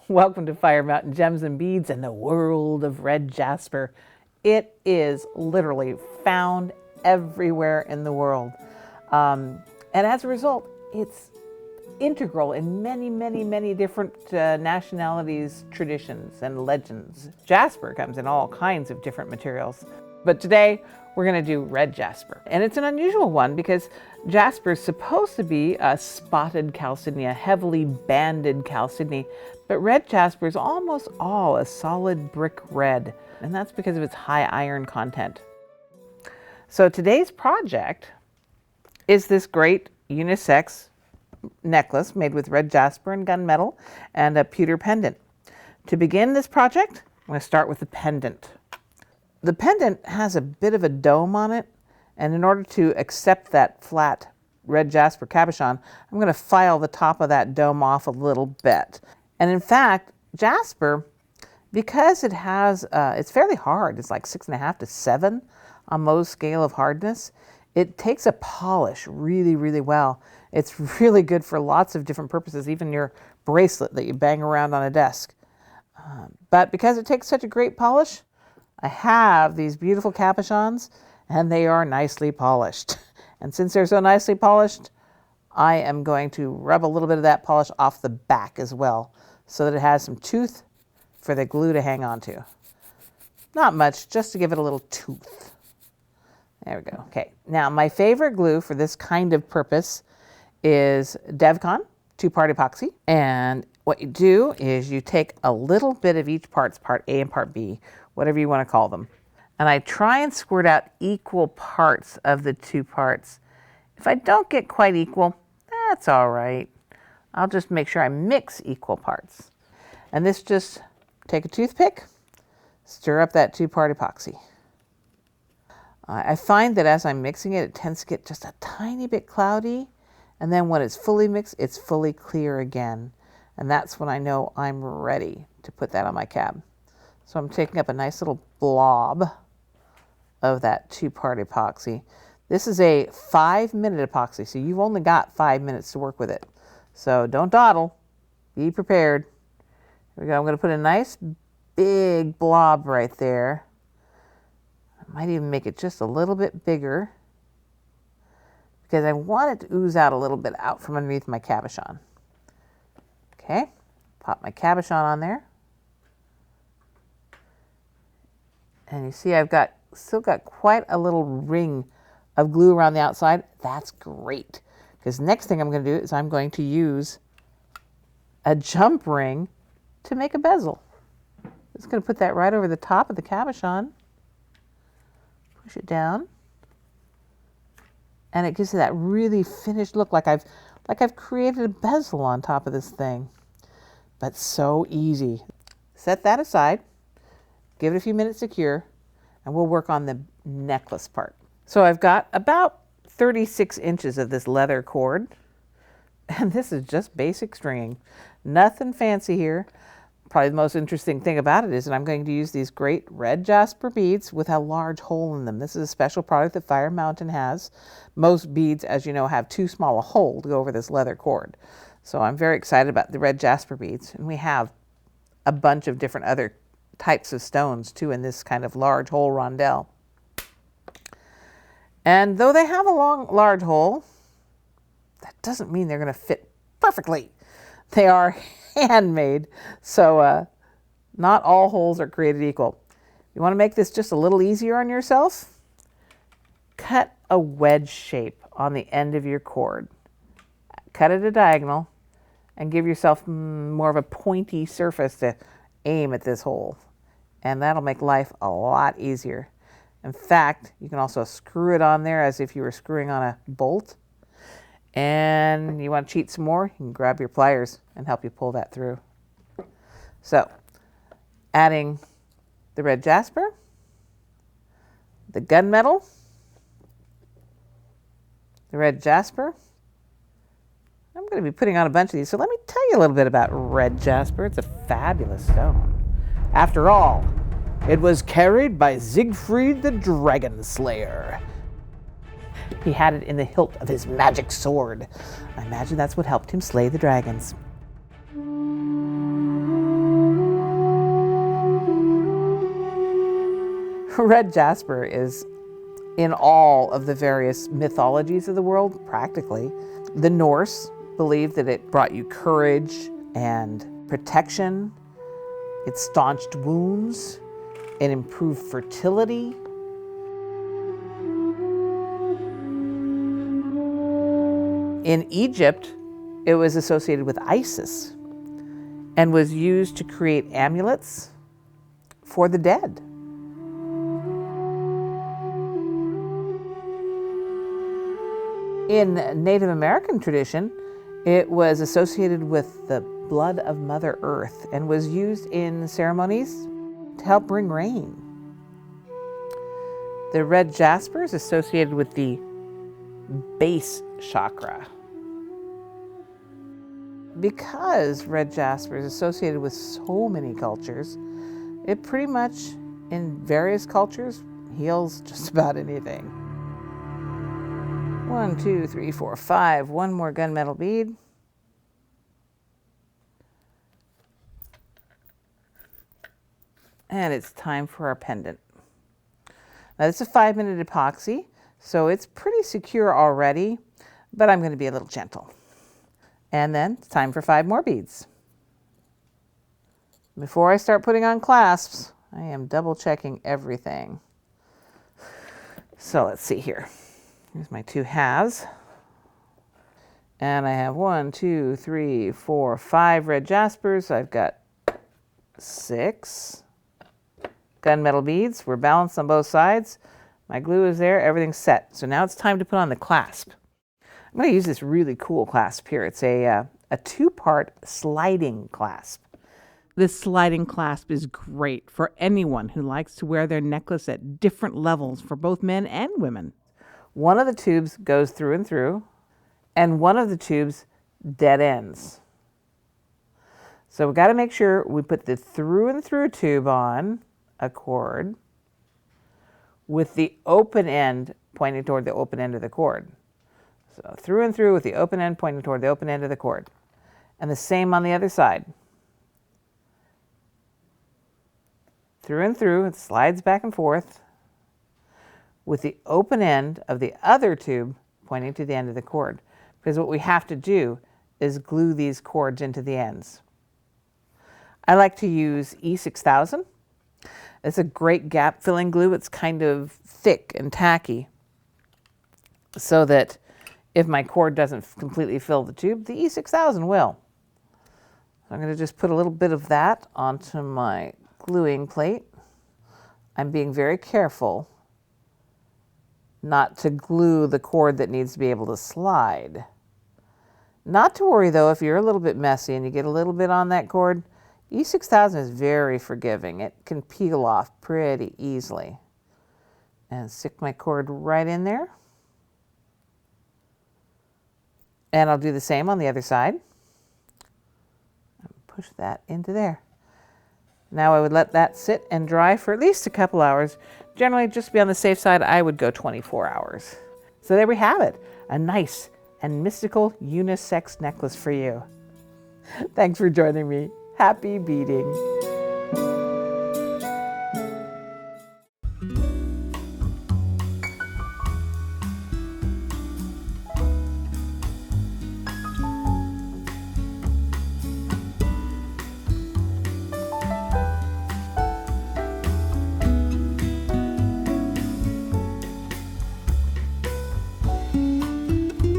Welcome to Fire Mountain Gems and Beads and the world of red jasper. It is literally found everywhere in the world. And as a result, it's integral in many, many, many different nationalities, traditions, and legends. Jasper comes in all kinds of different materials. But today, we're going to do red jasper. And it's an unusual one because jasper is supposed to be a spotted chalcedony, a heavily banded chalcedony. But red jasper is almost all a solid brick red. And that's because of its high iron content. So today's project is this great unisex necklace made with red jasper and gunmetal and a pewter pendant. To begin this project, I'm going to start with the pendant. The pendant has a bit of a dome on it, and in order to accept that flat red jasper cabochon, I'm going to file the top of that dome off a little bit. And in fact, jasper, because it has, it's fairly hard, it's like 6.5 to 7 on Mohs scale of hardness, it takes a polish really, really well. It's really good for lots of different purposes, even your bracelet that you bang around on a desk. But because it takes such a great polish, I have these beautiful cabochons, and they are nicely polished. And since they're so nicely polished, I am going to rub a little bit of that polish off the back as well, so that it has some tooth for the glue to hang on to. Not much, just to give it a little tooth. There we go. Okay, now my favorite glue for this kind of purpose is DevCon 2-part epoxy. And what you do is you take a little bit of each part A and part B, whatever you want to call them. And I try and squirt out equal parts of the 2 parts. If I don't get quite equal, that's all right. I'll just make sure I mix equal parts. And this just, take a toothpick, stir up that 2-part epoxy. I find that as I'm mixing it, it tends to get just a tiny bit cloudy. And then when it's fully mixed, it's fully clear again. And that's when I know I'm ready to put that on my cab. So I'm taking up a nice little blob of that 2-part epoxy. This is a 5-minute epoxy, so you've only got 5 minutes to work with it. So don't dawdle, be prepared. Here we go, I'm going to put a nice big blob right there. I might even make it just a little bit bigger because I want it to ooze out a little bit out from underneath my cabochon. Okay, pop my cabochon on there. And you see I've still got quite a little ring of glue around the outside. That's great, because next thing I'm going to do is I'm going to use a jump ring to make a bezel. Just going to put that right over the top of the cabochon. Push it down. And it gives it that really finished look, like I've created a bezel on top of this thing. But so easy. Set that aside. Give it a few minutes to cure, and we'll work on the necklace part. So I've got about 36 inches of this leather cord, and this is just basic stringing. Nothing fancy here. Probably the most interesting thing about it is that I'm going to use these great red jasper beads with a large hole in them. This is a special product that Fire Mountain has. Most beads, as you know, have too small a hole to go over this leather cord. So I'm very excited about the red jasper beads, and we have a bunch of different other types of stones too in this kind of large hole rondelle. And though they have a large hole, that doesn't mean they're going to fit perfectly. They are handmade, so not all holes are created equal. You want to make this just a little easier on yourself? Cut a wedge shape on the end of your cord. Cut it a diagonal and give yourself more of a pointy surface to aim at this hole. And that'll make life a lot easier. In fact, you can also screw it on there as if you were screwing on a bolt. And you want to cheat some more, you can grab your pliers and help you pull that through. So, adding the red jasper, the gunmetal, the red jasper. I'm going to be putting on a bunch of these, so let me tell you a little bit about red jasper. It's a fabulous stone. After all, it was carried by Siegfried the Dragon Slayer. He had it in the hilt of his magic sword. I imagine that's what helped him slay the dragons. Red jasper is in all of the various mythologies of the world, practically. The Norse believed that it brought you courage and protection. It staunched wounds. It improved fertility. In Egypt, it was associated with Isis and was used to create amulets for the dead. In Native American tradition, it was associated with the blood of Mother Earth and was used in ceremonies to help bring rain. The red jasper is associated with the base chakra. Because red jasper is associated with so many cultures, it pretty much, in various cultures, heals just about anything. 1, 2, 3, 4, 5. One more gunmetal bead. And it's time for our pendant. Now this is a 5-minute epoxy, so it's pretty secure already, but I'm going to be a little gentle. And then it's time for 5 more beads. Before I start putting on clasps, I am double checking everything. So let's see here. Here's my 2 halves. And I have 1, 2, 3, 4, 5 red jaspers. I've got 6 gunmetal beads. We're balanced on both sides. My glue is there. Everything's set. So now it's time to put on the clasp. I'm going to use this really cool clasp here. It's a 2-part sliding clasp. This sliding clasp is great for anyone who likes to wear their necklace at different levels for both men and women. One of the tubes goes through and through, and one of the tubes dead ends. So we've got to make sure we put the through and through tube on a cord with the open end pointing toward the open end of the cord. So through and through with the open end pointing toward the open end of the cord. And the same on the other side. Through and through, it slides back and forth with the open end of the other tube pointing to the end of the cord. Because what we have to do is glue these cords into the ends. I like to use E6000. It's a great gap filling glue. It's kind of thick and tacky, so that if my cord doesn't completely fill the tube, the E6000 will. So I'm going to just put a little bit of that onto my gluing plate. I'm being very careful not to glue the cord that needs to be able to slide. Not to worry though, if you're a little bit messy and you get a little bit on that cord, E6000 is very forgiving. It can peel off pretty easily. And stick my cord right in there. And I'll do the same on the other side. Push that into there. Now I would let that sit and dry for at least a couple hours. Generally, just to be on the safe side, I would go 24 hours. So there we have it, a nice and mystical unisex necklace for you. Thanks for joining me. Happy beading.